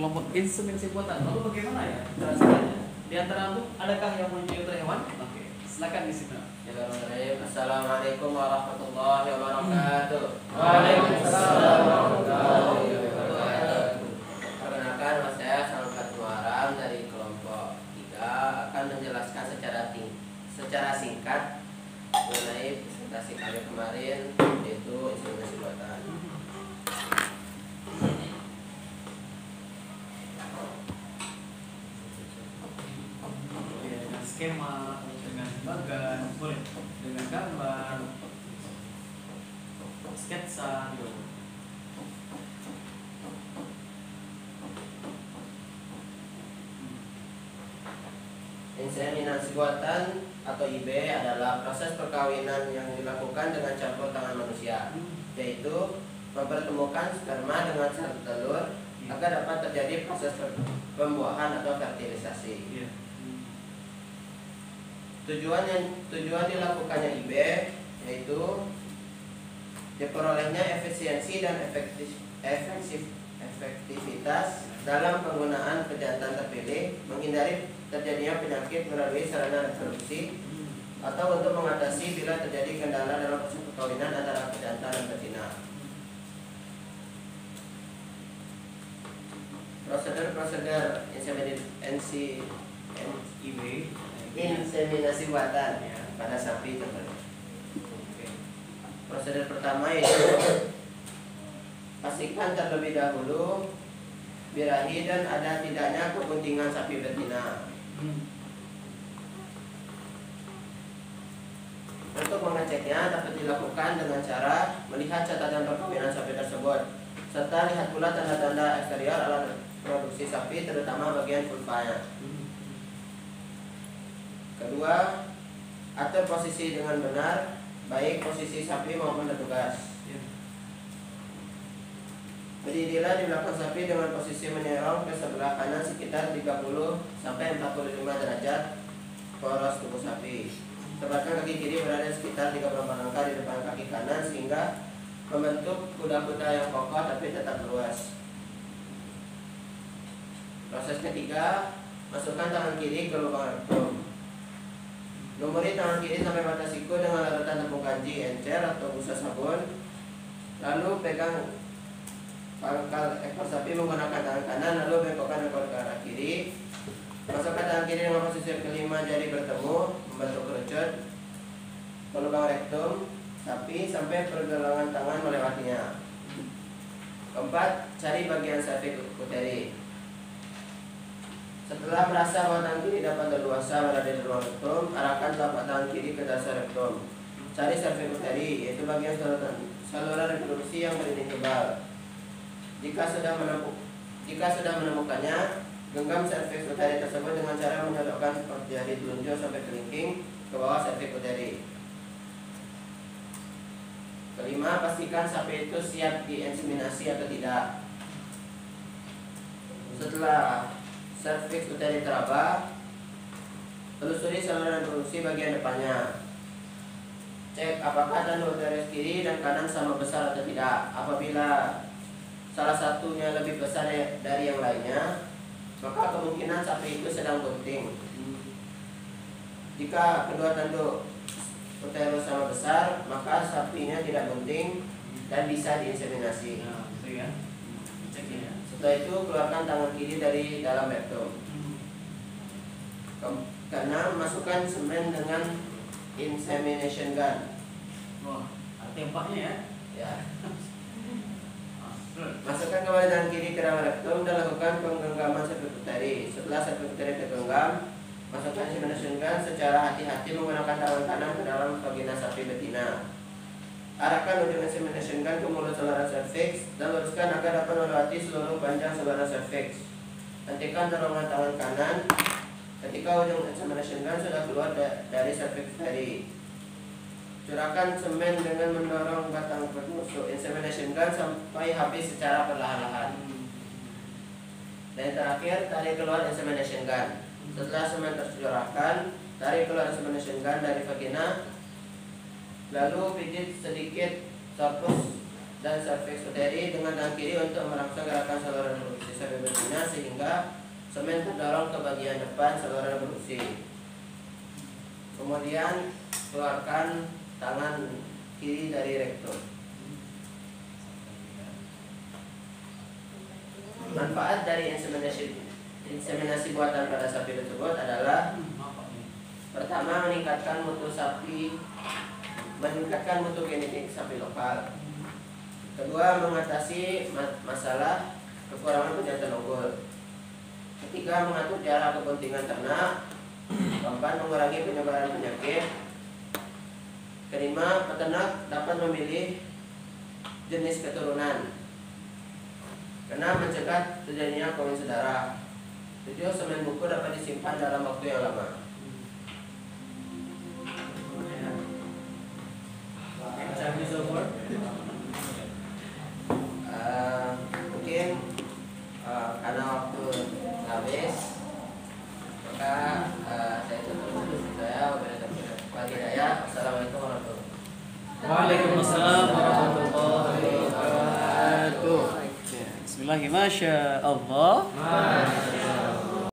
kelompok inseminasi buatan. Lalu bagaimana ya cara caranya? Di antara itu adakah yang menyukai untuk hewan? Oke, silakan di sini. Assalamualaikum warahmatullahi wabarakatuh. Waalaikumsalam warahmatullahi wabarakatuh. Perkenalkan, nama saya Salman Muaram dari kelompok 3 akan menjelaskan secara singkat mengenai presentasi kami kemarin, yaitu inseminasi buatan. Dengan skema, dengan bagan, boleh dengan gambar, sketsa, gitu. Inseminasi buatan atau IB adalah proses perkawinan yang dilakukan dengan campur tangan manusia, yaitu mempertemukan sperma dengan sel telur agar dapat terjadi proses pembuahan atau fertilisasi. Tujuan dilakukannya IB yaitu diperolehnya efisiensi dan efektivitas dalam penggunaan pejantan terpilih, menghindari terjadinya penyakit melalui sarana reproduksi, atau untuk mengatasi bila terjadi kendala dalam proses perkawinan antara pejantan dan betina. Prosedur inseminasi buatan pada sapi tertentu. Prosedur pertama yaitu pastikan terlebih dahulu birahi dan ada tidaknya kebuntingan sapi betina. Untuk mengeceknya dapat dilakukan dengan cara melihat catatan perkawinan sapi tersebut, serta lihat pula tanda-tanda eksterior alat produksi sapi, terutama bagian vulvanya. Kedua, atur posisi dengan benar, baik posisi sapi maupun petugas. Berdirilah di belakang sapi dengan posisi menyerong ke sebelah kanan sekitar 30-45 derajat poros tubuh sapi. Tempatkan kaki kiri berada sekitar 34 langkah di depan kaki kanan sehingga membentuk kuda-kuda yang kokoh tapi tetap luas. Proses ketiga, masukkan tangan kiri ke lubang rektum. Lumuri tangan kiri sampai batas siku dengan larutan tepung kanji, encer atau busa sabun. Lalu pegang pangkal ekor sapi menggunakan tangan kanan, lalu bengkokkan ekor ke arah kiri. Masukkan tangan kiri dengan posisi kelima jari bertemu membentuk kerucut ke lubang rektum sapi sampai pergelangan tangan melewatinya. Keempat, cari bagian cervix-uteri. Setelah merasa bahwa tangan kiri dapat leluasa berada di ruang rektum, arahkan telapak tangan kiri ke dasar rektum. Cari cervix-uteri, yaitu bagian saluran reproduksi yang berdinding tebal. Jika sudah menemukannya, genggam cervix-uteri tersebut dengan cara menyodokkan jari telunjuk sampai kelingking ke bawah cervix-uteri. Kelima, pastikan sapi itu siap diinseminasi atau tidak. Setelah cervix-uteri teraba, telusuri saluran reproduksi bagian depannya. Cek apakah tanduk uterus kiri dan kanan sama besar atau tidak. Apabila salah satunya lebih besar dari yang lainnya, maka kemungkinan sapi itu sedang bunting. Jika kedua tanduk uterus sama besar, maka sapinya tidak bunting dan bisa diinseminasi. Setelah itu keluarkan tangan kiri dari dalam rektum. Keenam, masukkan semen dengan insemination gun. Ada tempatnya ya. Masukkan kembali tangan kiri ke dalam rektum dan lakukan penggenggaman cervix-uteri. Setelah cervix-uteri tergenggam, masukkan insemination gun secara hati-hati menggunakan tangan kanan ke dalam vagina sapi betina. Arahkan ujung insemination gun ke mulut saluran cervix dan luruskan agar dapat melewati seluruh panjang saluran cervix. Hentikan dorongan tangan kanan ketika ujung insemination gun sudah keluar dari cervix-uteri. Curahkan semen dengan mendorong batang penusuk insemination gun sampai habis secara perlahan-lahan. Dan terakhir, tarik keluar insemination gun. Setelah semen tercurahkan, tarik keluar insemination gun dari vagina. Lalu pijit sedikit sarpus dan serviks uteri dengan tangan kiri untuk merangsang gerakan saluran reproduksi sapi betina sehingga semen terdorong ke bagian depan saluran reproduksi. Kemudian keluarkan tangan kiri dari rektum. Manfaat dari inseminasi buatan pada sapi tersebut adalah pertama, meningkatkan mutu genetik sapi lokal. Kedua, mengatasi masalah kekurangan pejantan unggul. Ketiga, mengatur jarak kepentingan ternak. Keempat, mengurangi penyebaran penyakit. Kelima, peternak dapat memilih jenis keturunan. Keenam, mencegah terjadinya kawin sedara. 7, semen buku dapat disimpan dalam waktu yang lama. Mungkin karena waktu habis, maka saya tutup dulu. Assalamualaikum warahmatullahi wabarakatuh. Waalaikumsalam warahmatullahi wabarakatuh. Bismillahirrahmanirrahim. Masya Allah.